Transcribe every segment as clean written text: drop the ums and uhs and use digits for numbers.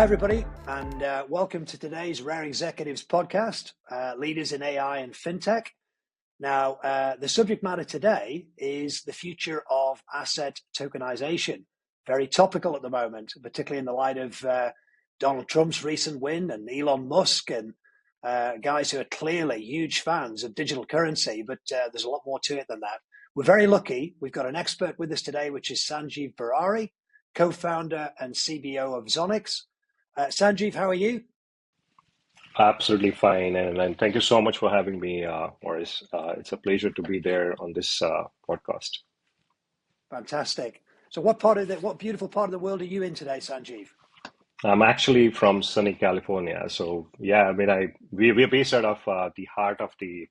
Hi, everybody, and welcome to today's Rare Executives podcast, Leaders in AI and FinTech. Now, the subject matter today is the future of asset tokenization. Very topical at the moment, particularly in the light of Donald Trump's recent win and Elon Musk and guys who are clearly huge fans of digital currency, but there's a lot more to it than that. We're very lucky. We've got an expert with us today, which is Sanjeev Bharari, co-founder and CBO of Zonix. Sanjeev, how are you? Absolutely fine, and thank you so much for having me, Maurice. It's a pleasure to be there on this podcast. Fantastic. So, what beautiful part of the world are you in today, Sanjeev? I'm actually from sunny California, so yeah, I mean, we're based out of the heart of the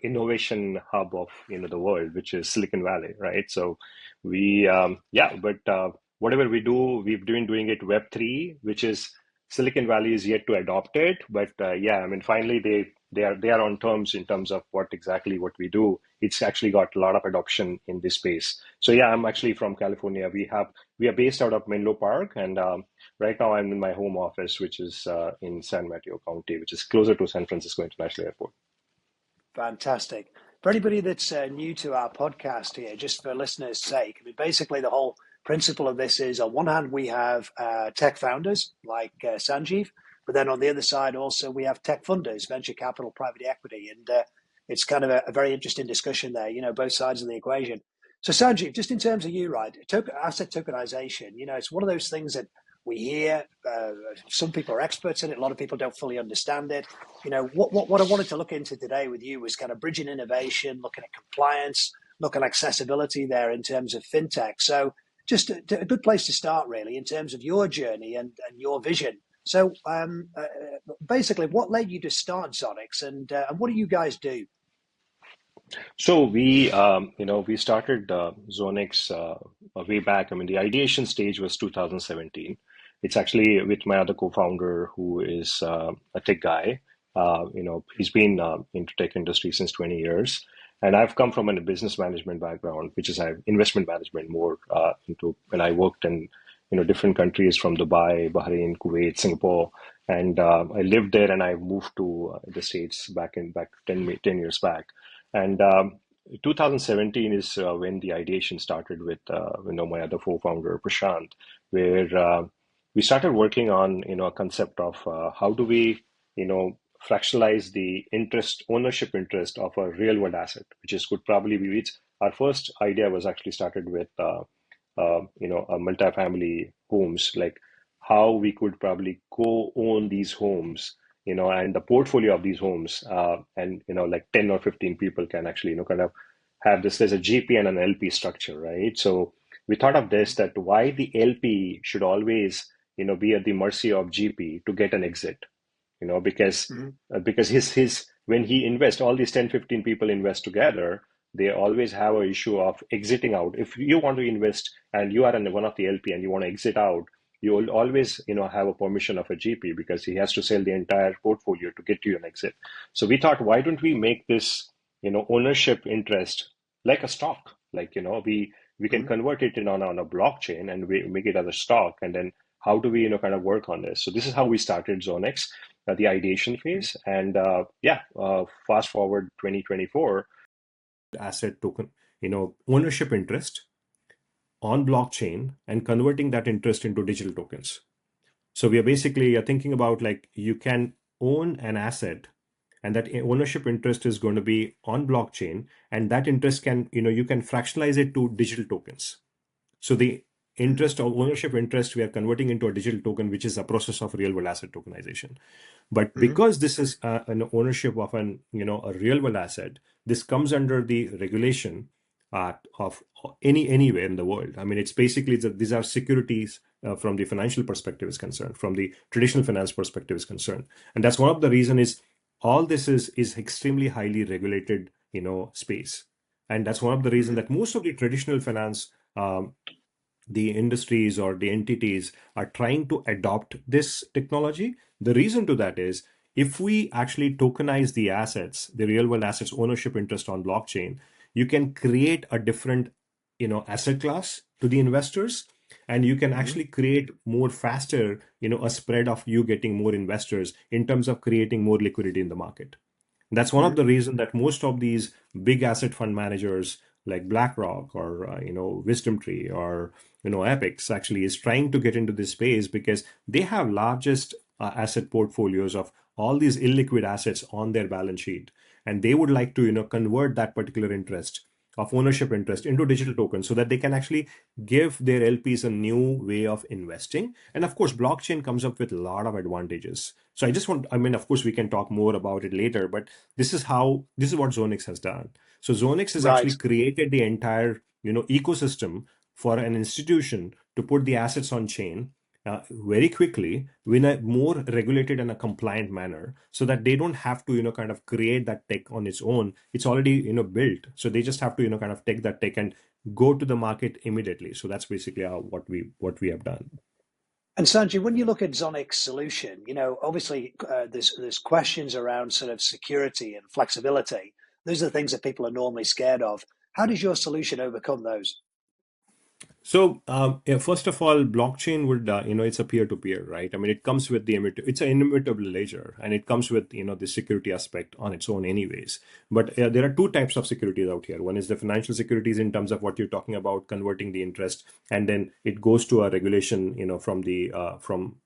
innovation hub of the world, which is Silicon Valley, right? So but whatever we do, we've been doing it Web3, which is Silicon Valley is yet to adopt it, but I mean, finally they are on terms in terms of what we do. It's actually got a lot of adoption in this space. So yeah, I'm actually from California. We are based out of Menlo Park, and right now I'm in my home office, which is in San Mateo County, which is closer to San Francisco International Airport. Fantastic. For anybody that's new to our podcast here, just for listeners' sake, I mean, basically the whole principle of this is, on one hand, we have tech founders like Sanjeev, but then on the other side also we have tech funders, venture capital, private equity, and it's kind of a very interesting discussion there, both sides of the equation. So Sanjeev, just in terms of you, right, asset tokenization, it's one of those things that we hear. Some people are experts in it. A lot of people don't fully understand it. What I wanted to look into today with you was kind of bridging innovation, looking at compliance, looking at accessibility there in terms of fintech. So just a good place to start, really, in terms of your journey and your vision. So basically, what led you to start Zonix, and what do you guys do? So we started Zonix way back. I mean, the ideation stage was 2017. It's actually with my other co-founder, who is a tech guy. He's been into tech industry since 20 years. And I've come from a business management background, which is investment management more into, when I worked in different countries from Dubai, Bahrain, Kuwait, Singapore. And I lived there, and I moved to the States back 10 years back. And 2017 is when the ideation started with my other co-founder Prashant, where we started working on a concept of how do we fractionalize the ownership interest of a real world asset, which could probably be our first idea was actually started with a multifamily homes, like how we could probably co-own these homes, and the portfolio of these homes, and like 10 or 15 people can actually kind of have this. There's a GP and an LP structure, right? So we thought of this, that why the LP should always be at the mercy of GP to get an exit, because his when he invests, all these 10 15 people invest together, they always have an issue of exiting out. If you want to invest and you are one of the LP and you want to exit out, you will always have a permission of a GP, because he has to sell the entire portfolio to get you an exit. So we thought, why don't we make this ownership interest like a stock? Like we can convert it on a blockchain and we make it as a stock, and then how do we kind of work on this? So this is how we started Zonix, the ideation phase, and fast forward 2024, asset token ownership interest on blockchain and converting that interest into digital tokens. So we are basically thinking about, like, you can own an asset, and that ownership interest is going to be on blockchain, and that interest can you can fractionalize it to digital tokens. So the interest or ownership interest we are converting into a digital token, which is a process of real world asset tokenization. But because this is an ownership of a real world asset, this comes under the regulation of anywhere in the world. I mean, it's basically these are securities from the financial perspective is concerned, from the traditional finance perspective is concerned, and that's one of the reason is all this is extremely highly regulated space, and that's one of the reason that most of the traditional finance the industries or the entities are trying to adopt this technology. The reason to that is, if we actually tokenize the assets, the real world assets ownership interest on blockchain, you can create a different asset class to the investors, and you can Mm-hmm. actually create more faster, a spread of you getting more investors in terms of creating more liquidity in the market. That's one of the reasons that most of these big asset fund managers like BlackRock or Wisdom Tree or Apex actually is trying to get into this space because they have largest asset portfolios of all these illiquid assets on their balance sheet, and they would like to convert that particular interest of ownership interest into digital tokens so that they can actually give their LPs a new way of investing. And of course, blockchain comes up with a lot of advantages. So I mean, of course, we can talk more about it later, but this is what Zonix has done. So Zonix has actually Right. created the entire, ecosystem for an institution to put the assets on chain very quickly in a more regulated and a compliant manner so that they don't have to kind of create that tech on its own. It's already built, so they just have to kind of take that tech and go to the market immediately. So that's basically what we have done. And Sanjay, when you look at Zonic's solution, obviously there's questions around sort of security and flexibility. Those are the things that people are normally scared of. How does your solution overcome those? So, yeah, first of all, blockchain would, it's a peer-to-peer, right? I mean, it comes with it's an immutable ledger, and it comes with, the security aspect on its own, anyways. But there are two types of securities out here. One is the financial securities in terms of what you're talking about, converting the interest, and then it goes to a regulation, from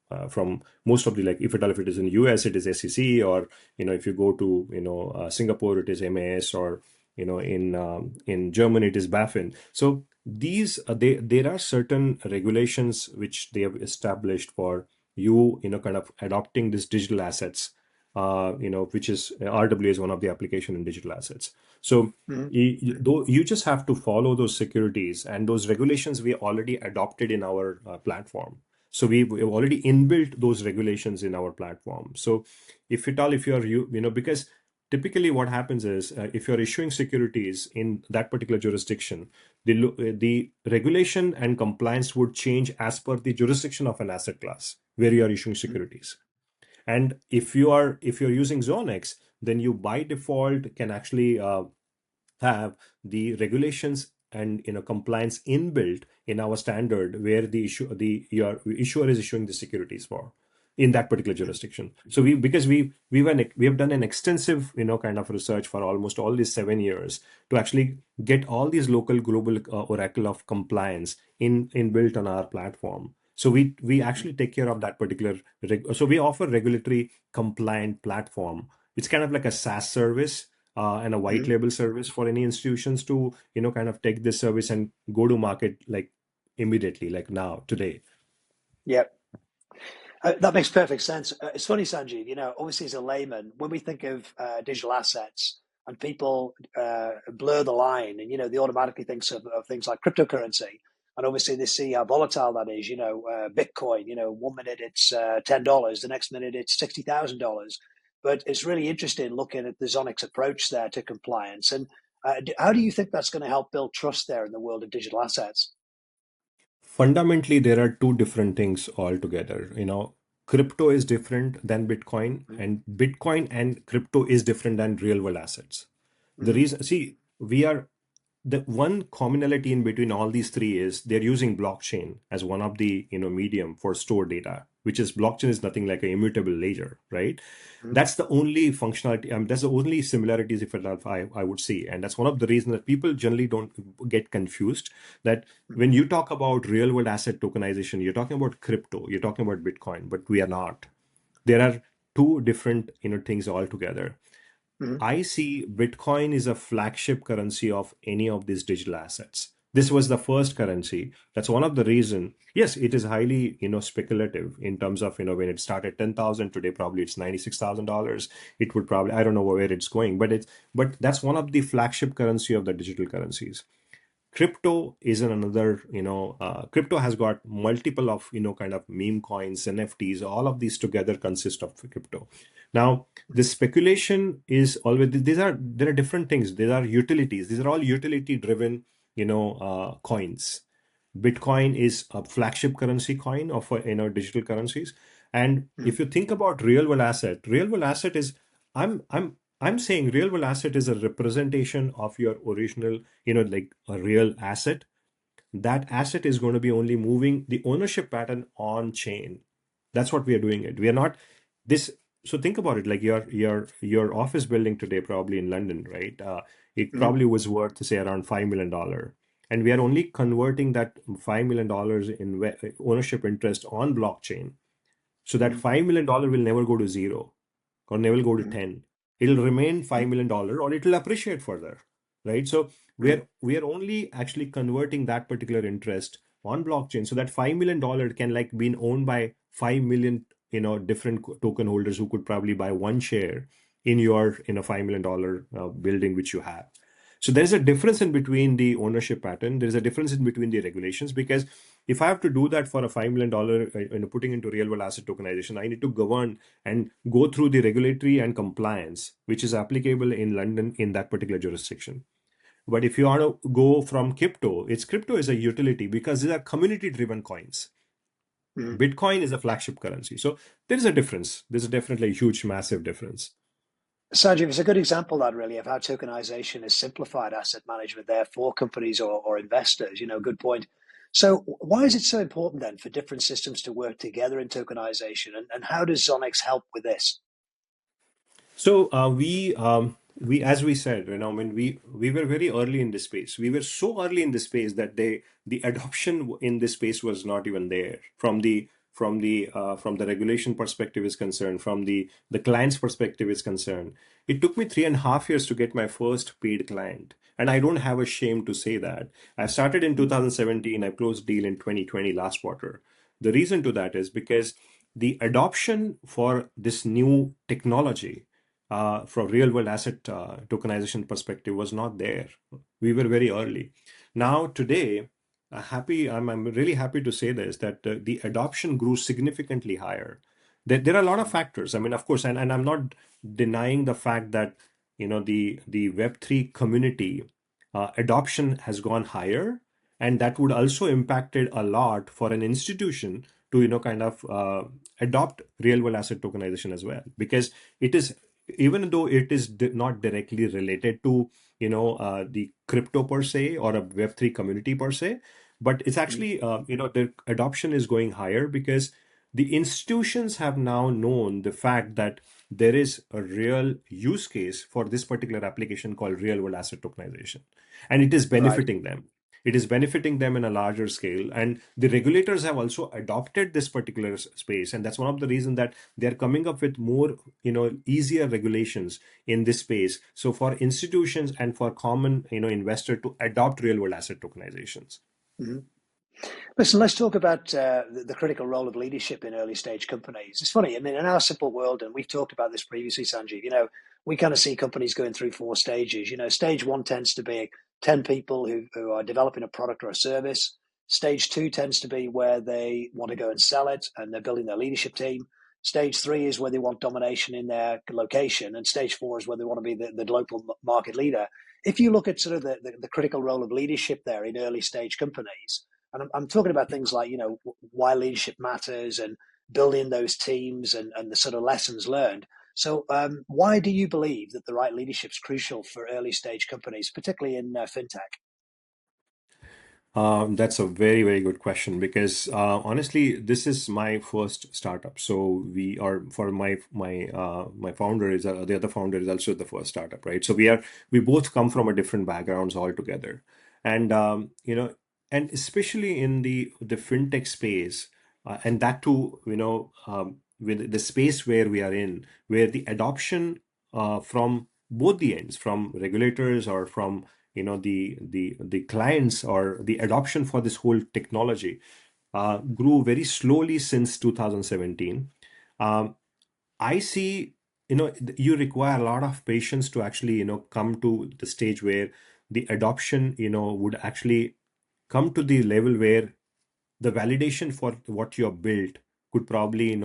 most of the, like, if it is in US, it is SEC, or if you go to Singapore, it is MAS, or in Germany it is BaFin. So these there are certain regulations which they have established for kind of adopting these digital assets, which is RWA is one of the application in digital assets. So Mhm. though you just have to follow those securities and those regulations we already adopted in our platform. So we've already inbuilt those regulations in our platform. So if you're because typically what happens is if you're issuing securities in that particular jurisdiction, the regulation and compliance would change as per the jurisdiction of an asset class where you are issuing securities. And if you're using Zonex, then you by default can actually have the regulations and compliance inbuilt in our standard where your issuer is issuing the securities for in that particular jurisdiction. So we have done an extensive kind of research for almost all these 7 years to actually get all these local global oracle of compliance in built on our platform. So we actually take care of that particular so we offer regulatory compliant platform. It's kind of like a SaaS service and a white Mhm. label service for any institutions to kind of take this service and go to market like immediately, like now today. Yep. That makes perfect sense. It's funny, Sanjeev, obviously as a layman, when we think of digital assets and people blur the line and, they automatically think of things like cryptocurrency. And obviously they see how volatile that is, Bitcoin, 1 minute it's $10, the next minute it's $60,000. But it's really interesting looking at the Zonix approach there to compliance. And how do you think that's going to help build trust there in the world of digital assets? Fundamentally, there are two different things altogether. Crypto is different than Bitcoin, and Bitcoin and crypto is different than real world assets. The Mm-hmm. reason, see, we are the one commonality in between all these three is they're using blockchain as one of the medium for store data, which is blockchain is nothing like an immutable ledger, right? That's the only functionality. That's the only similarities, if at all, I would see, and that's one of the reasons that people generally don't get confused. That when you talk about real world asset tokenization, you're talking about crypto, you're talking about Bitcoin, but we are not. There are two different things altogether. Mm-hmm. I see Bitcoin is a flagship currency of any of these digital assets. This was the first currency. That's one of the reason. Yes, it is highly, speculative in terms of, when it started 10,000, today probably it's $96,000. It would probably, I don't know where it's going, but that's one of the flagship currency of the digital currencies. Crypto is another, crypto has got multiple of kind of meme coins, NFTs, all of these together consist of crypto. Now the speculation is always, there are different things. There are utilities, these are all utility driven coins. Bitcoin is a flagship currency coin of digital currencies. And if you think about real world asset is, I'm saying real world asset is a representation of your original, like a real asset. that asset is going to be only moving the ownership pattern on chain. That's what we are doing it. We are not this. So think about it, like your office building today, probably in London, right? It Mm-hmm. probably was worth, say, around $5 million, and we are only converting that $5 million in ownership interest on blockchain. So that Mm-hmm. $5 million will never go to zero or never go to Mm-hmm. 10. It'll remain $5 million or it'll appreciate further, right? So Mm-hmm. we are only actually converting that particular interest on blockchain. So that $5 million can like be owned by 5 million, different token holders who could probably buy one share in your, $5 million building which you have. So there's a difference in between the ownership pattern. There's a difference in between the regulations, because if I have to do that for a $5 million, putting into real world asset tokenization, I need to govern and go through the regulatory and compliance, which is applicable in London in that particular jurisdiction. But if you want to go from crypto is a utility because these are community driven coins. Mm-hmm. Bitcoin is a flagship currency. So there is a difference. There's definitely a huge, massive difference. Sanjeev, it's a good example that really of how tokenization has simplified asset management there for companies or investors. Good point. So why is it so important then for different systems to work together in tokenization, and how does Zonix help with this? So we as we said, when we were very early in this space. We were so early in this space that the adoption in this space was not even there from the regulation perspective is concerned, from the client's perspective is concerned. It took me 3.5 years to get my first paid client, and I don't have a shame to say that. I started in Mm-hmm. 2017. I closed deal in 2020 last quarter. The reason to that is because the adoption for this new technology from real world asset tokenization perspective was not there. We were very early. Now today, I'm really happy to say this, that the adoption grew significantly higher. There are a lot of factors. I mean, of course, and I'm not denying the fact that the Web3 community adoption has gone higher, and that would also impacted a lot for an institution to kind of adopt real world asset tokenization as well, because it is, even though it is not directly related to the crypto per se or a Web3 community per se, but it's actually the adoption is going higher because the institutions have now known the fact that there is a real use case for this particular application called real world asset tokenization, and it is Right. benefiting them. It is benefiting them in a larger scale, and the regulators have also adopted this particular space, and that's one of the reasons that they're coming up with more easier regulations in this space, so for institutions and for common investor to adopt real world asset tokenizations. Mm-hmm. Listen, let's talk about the critical role of leadership in early stage companies. It's funny, I mean, in our simple world, and we've talked about this previously, Sanjeev, we kind of see companies going through four stages. Stage one tends to be 10 people who are developing a product or a service. Stage two tends to be where they want to go and sell it and they're building their leadership team. Stage three is where they want domination in their location. And stage four is where they want to be the local market leader. If you look at sort of the critical role of leadership there in early stage companies, and I'm talking about things like, why leadership matters and building those teams and the sort of lessons learned. So why do you believe that the right leadership is crucial for early stage companies, particularly in fintech? That's a very, very good question, because honestly, this is my first startup. So we are, for my founder is the other founder is also the first startup, right? So we both come from a different backgrounds altogether, and and especially in the fintech space, and that too, with the space where we are in, where the adoption from both the ends, from regulators or from the clients, or the adoption for this whole technology grew very slowly since 2017. I see, you require a lot of patience to actually come to the stage where the adoption would actually come to the level where the validation for what you have built could probably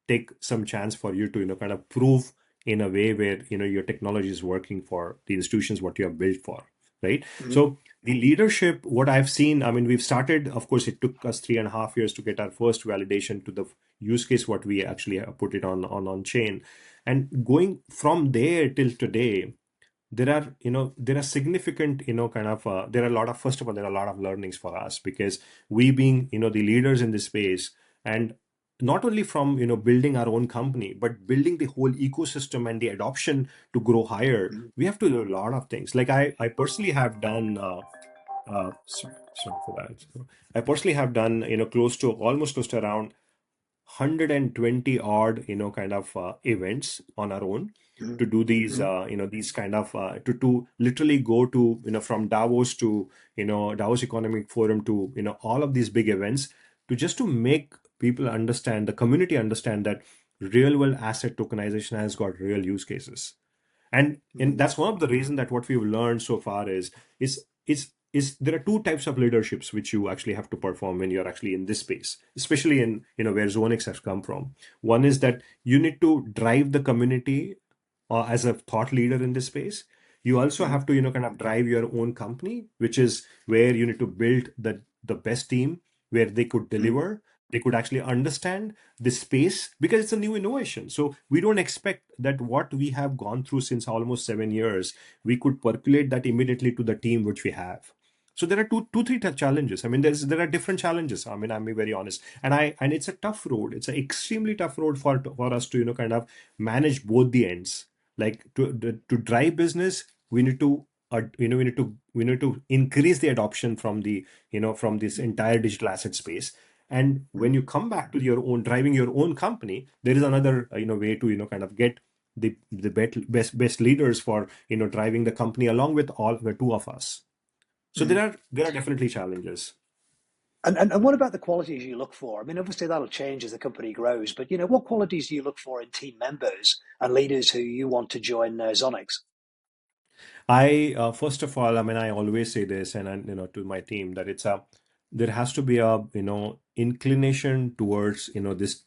take some chance for you to kind of prove in a way where your technology is working for the institutions what you have built for, right? Mm-hmm. So the leadership, what I've seen, I mean, we've started, of course it took us 3.5 years to get our first validation to the use case what we actually put it on chain, and going from there till today, there are, there are significant, kind of, there are a lot of, first of all, there are a lot of learnings for us because we being, the leaders in this space, and not only from, building our own company, but building the whole ecosystem and the adoption to grow higher, Mhm. we have to do a lot of things. Like I personally have done, sorry for that. So I personally have done, almost close to around 120 odd, kind of events on our own Mhm. to do these, Mhm. these kind of, to literally go to, from Davos to, Davos Economic Forum to, all of these big events to just to make people understand, the community understand that real world asset tokenization has got real use cases. And Mhm. that's one of the reasons that what we've learned so far is there are two types of leaderships which you actually have to perform when you're actually in this space, especially in, where Zonix has come from. One is that you need to drive the community as a thought leader in this space. You also Mhm. have to, kind of drive your own company, which is where you need to build the best team where they could Mhm. deliver, they could actually understand the space because it's a new innovation. So we don't expect that what we have gone through since almost 7 years, we could percolate that immediately to the team which we have. So there are three challenges. I mean, there are different challenges. I mean, I'm being very honest, and it's a tough road. It's an extremely tough road for us to, kind of manage both the ends. Like to drive business, we need to, we need to increase the adoption from the, from this entire digital asset space. And when Mhm. you come back to your own driving your own company, there is another, way to, kind of get the best leaders for, driving the company along with all the two of us. So Mhm. there are definitely challenges. And what about the qualities you look for? I mean, obviously that'll change as the company grows, but what qualities do you look for in team members and leaders who you want to join Zonix? I first of all, I mean, I always say this, and to my team that there has to be a, inclination towards,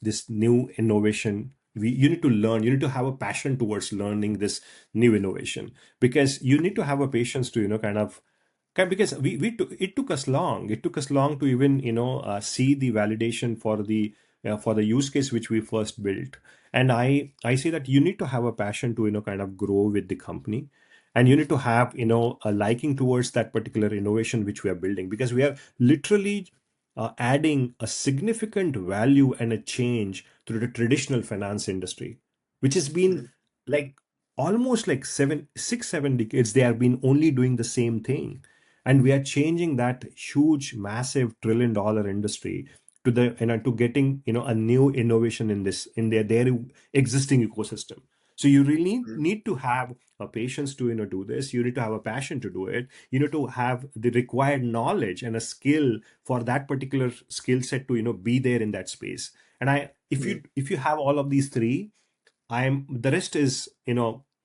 this new innovation. You need to learn. You need to have a passion towards learning this new innovation because you need to have a patience to, kind of. Because it took us long. It took us long to even, see the validation for the use case which we first built. And I say that you need to have a passion to, kind of grow with the company, and you need to have, a liking towards that particular innovation which we are building, because we are literally adding a significant value and a change to the traditional finance industry, which has been Mhm. like almost like 7 6 7 decades they have been only doing the same thing. And we are changing that huge massive $1 trillion industry to the, to getting, a new innovation in this, in their existing ecosystem. So you really Mhm. need to have a patience to, do this. You need to have a passion to do it. You need to have the required knowledge and a skill for that particular skill set to, be there in that space. And I Mhm. if you have all of these three, I'm the rest is,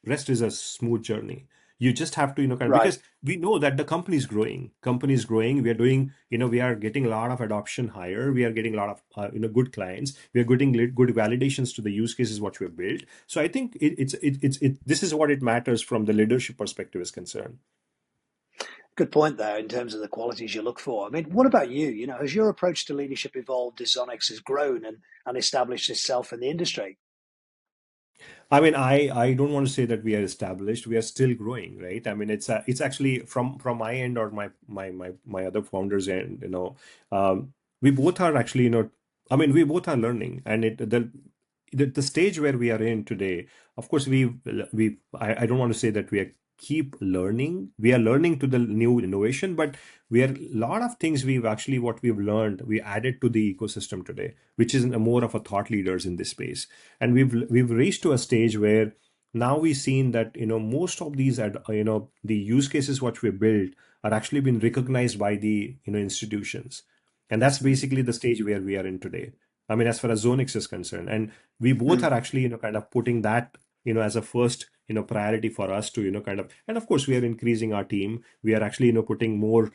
rest is a smooth journey. You just have to, kind of, Right. because we know that the company is growing. Company is growing. We are doing, we are getting a lot of adoption higher. We are getting a lot of, good clients. We are getting good validations to the use cases what we have built. So I think this is what it matters from the leadership perspective is concerned. Good point there in terms of the qualities you look for. I mean, what about you? Has your approach to leadership evolved as Zonix has grown and established itself in the industry? I mean, I don't want to say that we are established. We are still growing, right? I mean, it's actually from my end or my other founders end. We both are actually, I mean, we both are learning, and the stage where we are in today. Of course, I don't want to say that we are keep learning. We are learning to the new innovation, but we are a lot of things we've actually what we've learned we added to the ecosystem today, which is more of a thought leaders in this space. And we've reached to a stage where now we've seen that, most of these the use cases what we built are actually been recognized by the, institutions. And that's Mhm. basically the stage where we are in today. I mean, as far as Zonix is concerned, and we both Mhm. are actually, kind of putting that, as a first, priority for us to, kind of. And of course we are increasing our team. We are actually, putting more,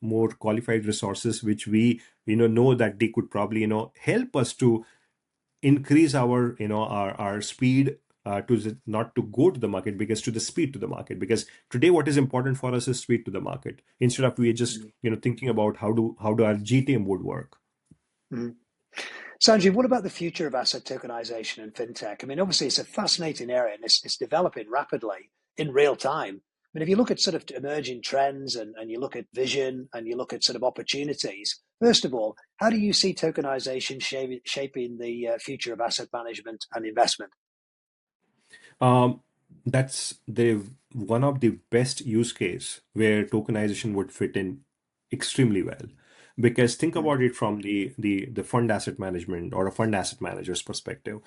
more qualified resources which we, know that they could probably, help us to increase our, our speed, not to go to the market, because to the speed to the market, because today what is important for us is speed to the market, instead of we just, Mhm. thinking about how do our GTM would work. Mhm. Sanjeev, what about the future of asset tokenization and fintech? I mean, obviously, it's a fascinating area and it's developing rapidly. in real time. I mean, if you look at sort of emerging trends and you look at vision and you look at sort of opportunities, first of all, how do you see tokenization shaping the future of asset management and investment? Um, that's the one of the best use case where tokenization would fit in extremely well. Because think Mm, about it from the fund asset management or a fund asset manager's perspective.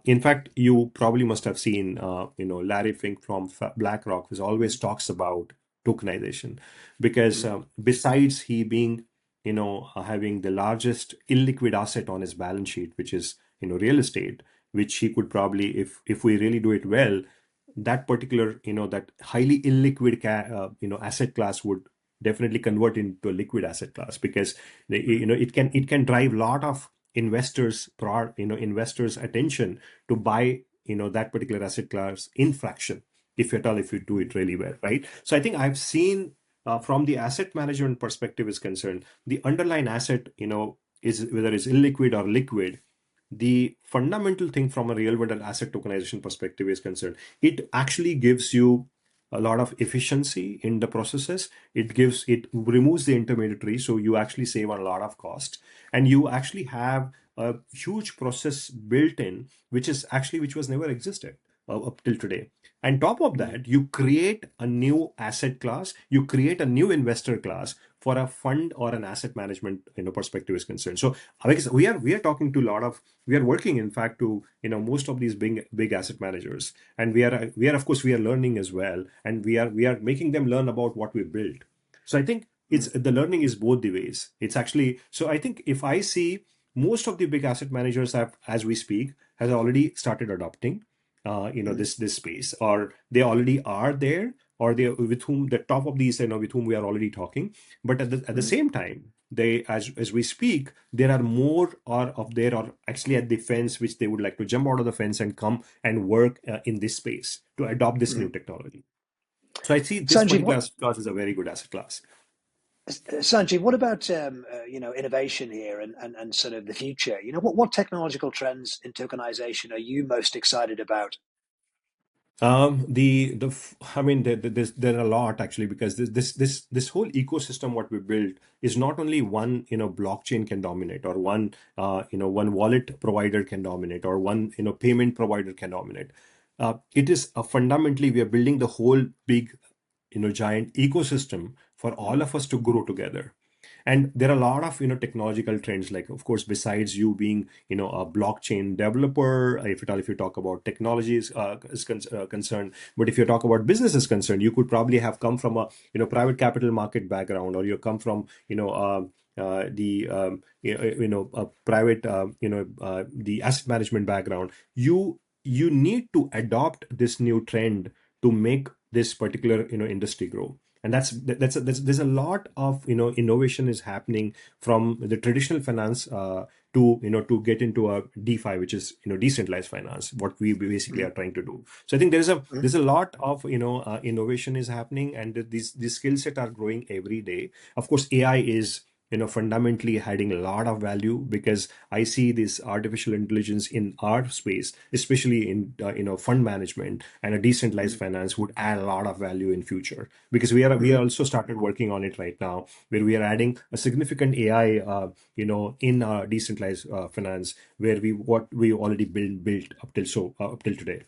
In fact, you probably must have seen, Larry Fink from BlackRock, who always talks about tokenization, because mm, besides he being, having the largest illiquid asset on his balance sheet, which is, real estate, which he could probably, if we really do it well, that particular, that highly illiquid asset class would definitely convert into a liquid asset class, because it can drive a lot of investors attention to buy that particular asset class in fraction, if at all, if you do it really well, right? So I think I've seen, from the asset management perspective is concerned, the underlying asset, is whether it's illiquid or liquid, the fundamental thing from a real world and asset tokenization perspective is concerned, it actually gives you a lot of efficiency in the processes. It removes the intermediary, so you actually save a lot of cost, and you actually have a huge process built in, which was never existed up till today. And top of mm, that, you create a new asset class, you create a new investor class for a fund or an asset management perspective is concerned. So because we are talking to a lot of, we are working in fact to most of these big asset managers, and we are of course we are learning as well, and we are making them learn about what we built. So I think it's mm, the learning is both the ways. It's actually, so I think if I see most of the big asset managers have, as we speak, has already started adopting mm, this space, or they already are there, or they with whom the top of these, with whom we are already talking. But at the mm. same time, they, as we speak, there are more or of there are actually at the fence, which they would like to jump out of the fence and come and work in this space to adopt this new Mm. technology. So I see this Sanjeev, particular what asset class is a very good asset class. Sanjeev, what about innovation here and sort of the future? What technological trends in tokenization are you most excited about? I mean, there are a lot actually, because this whole ecosystem what we built is not only one, blockchain can dominate, or one wallet provider can dominate, or one, payment provider can dominate. It is fundamentally we are building the whole big, giant ecosystem for all of us to grow together. And there are a lot of technological trends, like of course, besides you being a blockchain developer, if at all, if you talk about technologies concerned, but if you talk about business is concerned, you could probably have come from a private capital market background, or you come from the a private the asset management background. You need to adopt this new trend to make this particular industry grow. And that's there's a lot of innovation is happening from the traditional finance to get into a DeFi, which is decentralized finance, what we basically Mm, are trying to do. So I think there's a mm, there's a lot of innovation is happening, and these skill set are growing every day. Of course, AI is fundamentally adding a lot of value, because I see this artificial intelligence in our space, especially in fund management and a decentralized mm, finance, would add a lot of value in future, because we are mm. also started working on it right now, where we are adding a significant AI in our decentralized finance, where we already built up till today.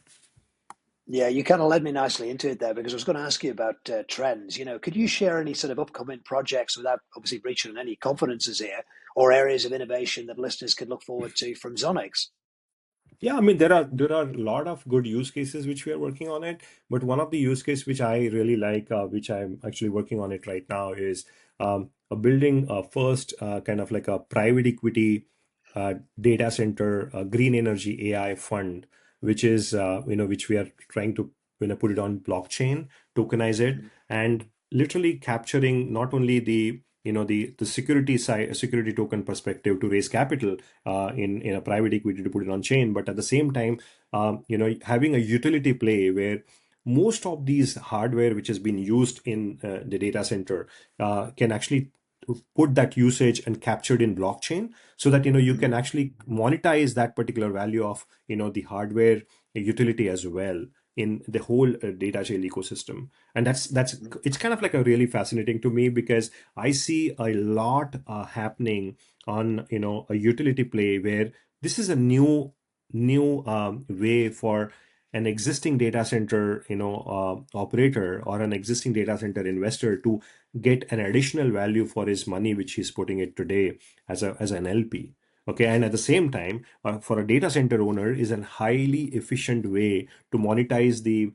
Yeah, you kind of led me nicely into it there because I was going to ask you about trends. Could you share any sort of upcoming projects without obviously breaching on any confidences here, or areas of innovation that listeners could look forward to from Zonix? Yeah, I mean there are a lot of good use cases which we are working on it, but one of the use case which I really like, which I'm actually working on it right now, is a building first kind of like a private equity data center green energy AI fund, which is which we are trying to put it on blockchain, tokenize it, Mm, and literally capturing not only the security token perspective to raise capital in a private equity to put it on chain, but at the same time, having a utility play where most of these hardware which has been used in the data center can actually put that usage and captured in blockchain, so that you mm, can actually monetize that particular value of the hardware utility as well. in the whole data jail ecosystem. And that's it's kind of like a really fascinating to me, because I see a lot happening on a utility play where this is a new way for an existing data center operator or an existing data center investor to get an additional value for his money which he's putting it today as an LP. Okay, and at the same time, for a data center owner, is a highly efficient way to monetize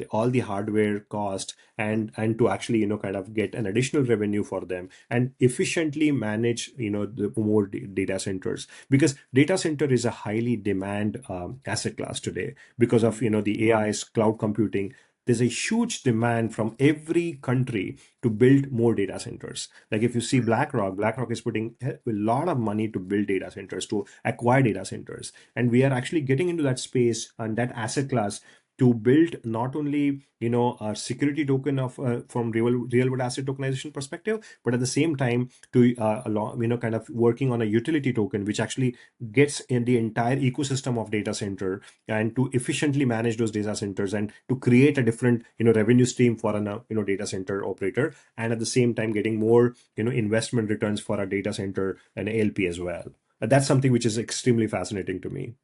all the hardware cost, and to actually kind of get an additional revenue for them and efficiently manage the more data centers, because data center is a highly demand asset class today because of the AI's cloud computing. There's a huge demand from every country to build more data centers. Like if you see BlackRock is putting a lot of money to build data centers, to acquire data centers. And we are actually getting into that space and that asset class to build not only a security token of from real world asset tokenization perspective, but at the same time to kind of working on a utility token which actually gets in the entire ecosystem of data center, and to efficiently manage those data centers and to create a different revenue stream for a data center operator, and at the same time getting more investment returns for a data center and LP as well. That's something which is extremely fascinating to me.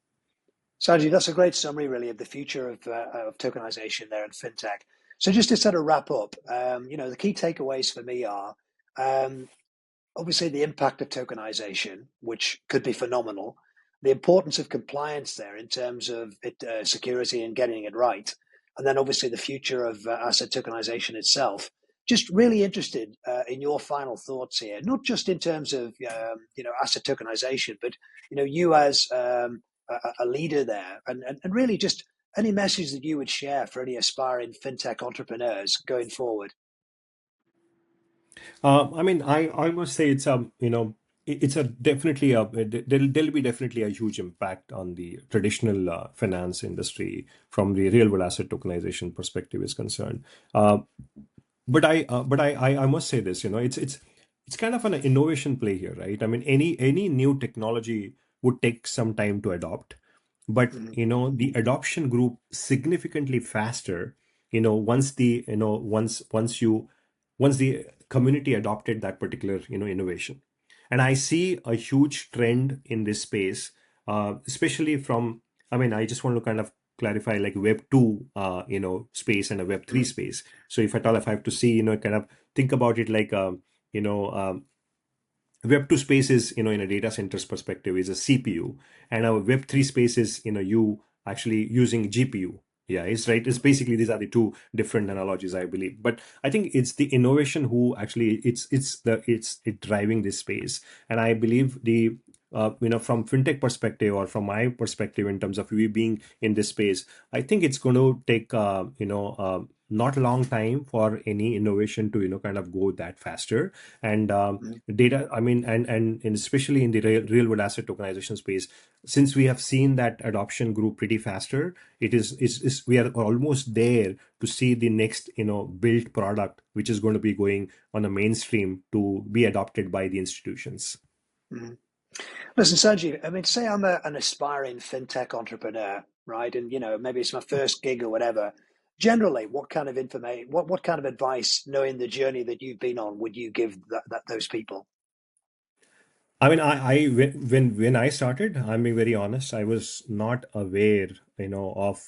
Sanjeev, that's a great summary, really, of the future of tokenization there in fintech. So just to sort of wrap up, the key takeaways for me are obviously the impact of tokenization, which could be phenomenal, the importance of compliance there in terms of security and getting it right, and then obviously the future of asset tokenization itself. Just really interested in your final thoughts here, not just in terms of asset tokenization, but you as a leader there, and really just any message that you would share for any aspiring fintech entrepreneurs going forward. I mean, I must say it's a definitely there'll be definitely a huge impact on the traditional finance industry from the real world asset tokenization perspective is concerned. But I must say this, it's kind of an innovation play here, right? I mean, any new technology would take some time to adopt, but Mm-hmm. the adoption group significantly faster once the community adopted that particular innovation. And I see a huge trend in this space, especially from, I mean, I just want to kind of clarify, like web 2 space and a web 3 space. So if at all, if I have to see, kind of think about it like you know um, Web 2 space is, in a data center's perspective, is a CPU, and our Web 3 space is, you actually using GPU. Yeah, it's right. It's basically, these are the two different analogies, I believe. But I think it's the innovation who actually it's driving this space, and I believe the from fintech perspective or from my perspective in terms of we being in this space, I think it's going to take not a long time for any innovation to kind of go that faster. And data, I mean, and especially in the real world asset tokenization space, since we have seen that adoption grew pretty faster, is we are almost there to see the next built product which is going to be going on a mainstream to be adopted by the institutions. Mm-hmm. Listen, Sanjeev, I mean, say I'm an aspiring fintech entrepreneur, right? And, maybe it's my first gig or whatever. Generally, what kind of information, what kind of advice, knowing the journey that you've been on, would you give those people? I mean, when I started, I'm being very honest, I was not aware, of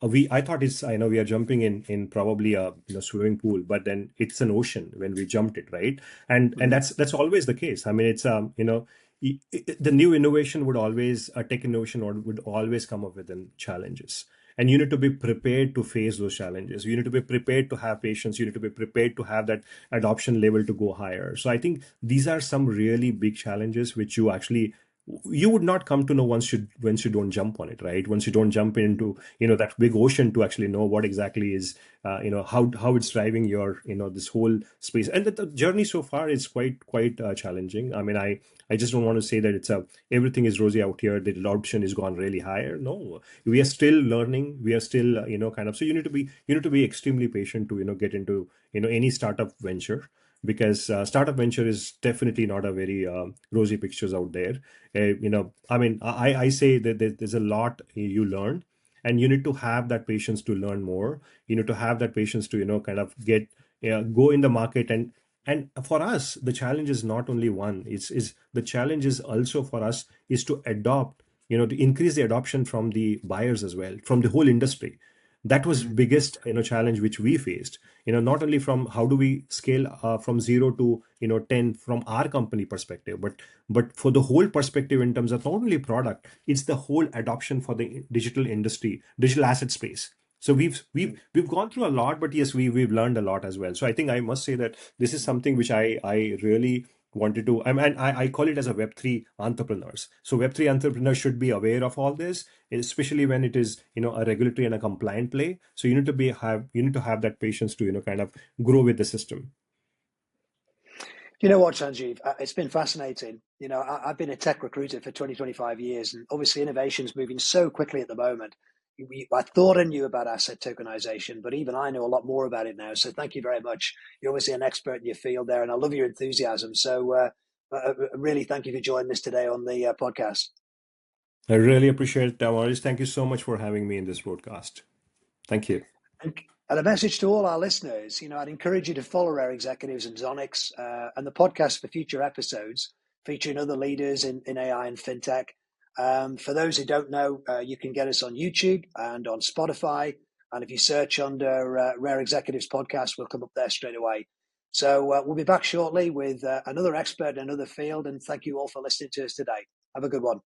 we I thought it's I know we are jumping in probably a swimming pool, but then it's an ocean when we jumped it, right? And Mm-hmm. that's always the case. I mean, it's the new innovation would always tech innovation or would always come up with challenges, and you need to be prepared to face those challenges. You need to be prepared to have patience. You need to be prepared to have that adoption level to go higher. So I think these are some really big challenges which you would not come to know once you don't jump on it, right? Once you don't jump into that big ocean to actually know what exactly is how it's driving your this whole space. And the journey so far is quite challenging. I mean, I just don't want to say that it's everything is rosy out here, the adoption is gone really higher. No, we are still learning, we are still kind of, so you need to be extremely patient to get into any startup venture, because startup venture is definitely not a very rosy pictures out there. I mean, I say that there's a lot you learn, and you need to have that patience to learn more. You need to have that patience to kind of get go in the market. And for us, the challenge is not only one. It's is the challenge is also for us is to adopt, to increase the adoption from the buyers as well, from the whole industry. That was biggest challenge which we faced. Not only from how do we scale from 0 to 10 from our company perspective, but for the whole perspective in terms of not only product, it's the whole adoption for the digital industry, digital asset space. So we've gone through a lot, but yes, we've learned a lot as well. So I think I must say that this is something which I really wanted to. I call it as a Web3 entrepreneurs. So Web3 entrepreneurs should be aware of all this, especially when it is a regulatory and a compliant play. So you need to have that patience to kind of grow with the system. You know what, Sanjeev? It's been fascinating. I've been a tech recruiter for 25 years, and obviously innovation's moving so quickly at the moment. I thought I knew about asset tokenization, but even I know a lot more about it now. So thank you very much. You're obviously an expert in your field there, and I love your enthusiasm. So really thank you for joining us today on the podcast. I really appreciate it, Maurice. Thank you so much for having me in this broadcast. Thank you. And a message to all our listeners, I'd encourage you to follow our executives in Zonix and the podcast for future episodes featuring other leaders in AI and FinTech. For those who don't know, you can get us on YouTube and on Spotify. And if you search under Rare Executives Podcast, we'll come up there straight away. So we'll be back shortly with another expert in another field. And thank you all for listening to us today. Have a good one.